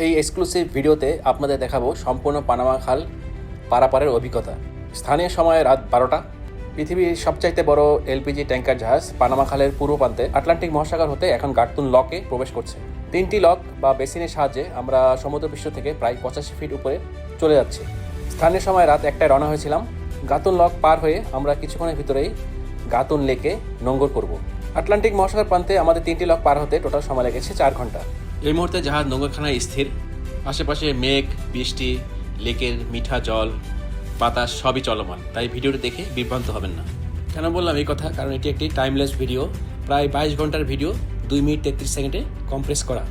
এই এক্সক্লুসিভ ভিডিওতে আপনাদের দেখাবো সম্পূর্ণ পানামা খাল পারাপারের অভিজ্ঞতা। স্থানীয় সময় রাত 12টা। পৃথিবীর সবচাইতে বড় এলপিজি ট্যাঙ্কার জাহাজ পানামা খালের পূর্ব প্রান্তে আটলান্টিক মহাসাগর হতে এখন গার্তুন লকে প্রবেশ করছে। 3টি লক বা বেসিনের সাহায্যে আমরা সমুদ্রপৃষ্ঠ থেকে প্রায় 85 ফিট উপরে চলে যাচ্ছি। স্থানীয় সময় রাত 1টায় রওনা হয়েছিলাম। গাতুন লক পার হয়ে আমরা কিছুক্ষণের ভিতরেই গাতুন লেকে নোঙ্গর করব। আটলান্টিক মহাসাগর প্রান্তে আমাদের 3টি লক পার হতে টোটাল সময় লেগেছে 4 ঘন্টা। এই মুহূর্তে জাহাজ নোঙ্গরখানায় স্থির। আশেপাশে মেঘ, বৃষ্টি, লেকের মিঠা জল, বাতাস সবই চলমান, তাই ভিডিওটি দেখে বিভ্রান্ত হবেন না। কেন বললাম এই কথা? কারণ এটি একটি টাইমলেস ভিডিও, প্রায় 22 ঘন্টার ভিডিও 2 মিনিট 33 সেকেন্ডে কম্প্রেস করা।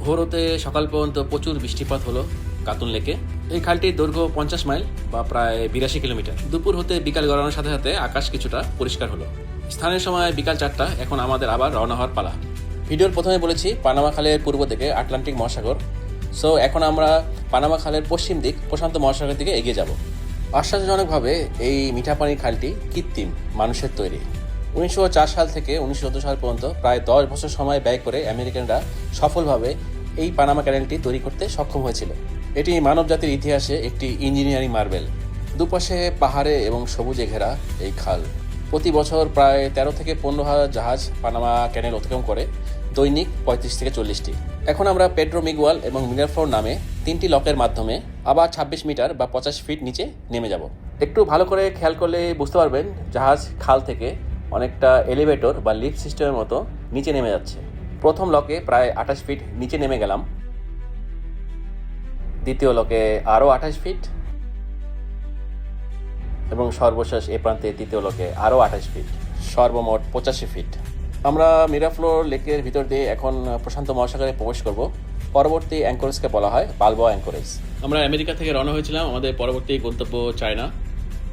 ভোর হতে সকাল পর্যন্ত প্রচুর বৃষ্টিপাত হলো গাতুন লেকে। এই খালটির দৈর্ঘ্য 50 মাইল বা প্রায় 82 কিলোমিটার। দুপুর হতে বিকাল গড়ানোর সাথে সাথে আকাশ কিছুটা পরিষ্কার হলো। স্থানীয় সময় বিকাল 4টা। এখন আমাদের আবার রওনা হওয়ার পালা। ভিডিওর প্রথমে বলেছি পানামা খালের পূর্ব দিকে আটলান্টিক মহাসাগর। সো এখন আমরা পানামা খালের পশ্চিম দিক প্রশান্ত মহাসাগরের দিকে এগিয়ে যাব। আশ্চর্যজনকভাবে এই মিঠা পানির খালটি কৃত্রিম, মানুষের তৈরি। 1904 সাল থেকে 1914 সাল পর্যন্ত প্রায় 10 বছর সময় ব্যয় করে আমেরিকানরা সফলভাবে এই পানামা ক্যানেলটি তৈরি করতে সক্ষম হয়েছিল। এটি মানবজাতির ইতিহাসে একটি ইঞ্জিনিয়ারিং মার্বেল। দুপাশে পাহাড়ে এবং সবুজে ঘেরা এই খাল প্রতি বছর প্রায় 13 থেকে 15,000 জাহাজ পানামা ক্যানেল অতিক্রম করে, দৈনিক 35 থেকে 40টি। এখন আমরা পেড্রো মিগুয়াল এবং মিরাফ্লোর নামে 3টি লকের মাধ্যমে আবার 26 মিটার বা 50 ফিট নিচে নেমে যাব। একটু ভালো করে খেয়াল করলে বুঝতে পারবেন জাহাজ খাল থেকে অনেকটা এলিভেটর বা লিফট সিস্টেমের মতো নিচে নেমে যাচ্ছে। প্রথম লকে প্রায় 28 ফিট নিচে নেমে গেলাম, দ্বিতীয় লকে আরও 28 ফিট এবং সর্বশেষ এ প্রান্তে তৃতীয় লকে আরও 28 ফিট, সর্বমোট 85 ফিট। আমরা মিরাফ্লোর লেকের ভিতর দিয়ে এখন প্রশান্ত মহাসাগরে প্রবেশ করব। পরবর্তী অ্যাঙ্করেজকে বলা হয় বালবোয়া অ্যাঙ্করেজ। আমরা আমেরিকা থেকে রওনা হয়েছিলাম। আমাদের পরবর্তী গন্তব্য চায়না।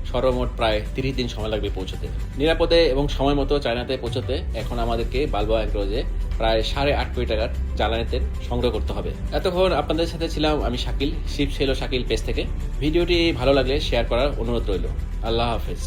সর্বমোট প্রায় 30 দিন সময় লাগবে পৌঁছতে। নিরাপদে এবং সময় মতো চায়নাতে পৌঁছতে এখন আমাদেরকে বালবোয়া অ্যাঙ্করেজে প্রায় 8.5 কোটি টাকার জ্বালানি তেল সংগ্রহ করতে হবে। এতক্ষণ আপনাদের সাথে ছিলাম আমি শাকিল, শিপ সেল ও শাকিল পেজ থেকে। ভিডিওটি ভালো লাগলে শেয়ার করার অনুরোধ রইল। আল্লাহ হাফেজ।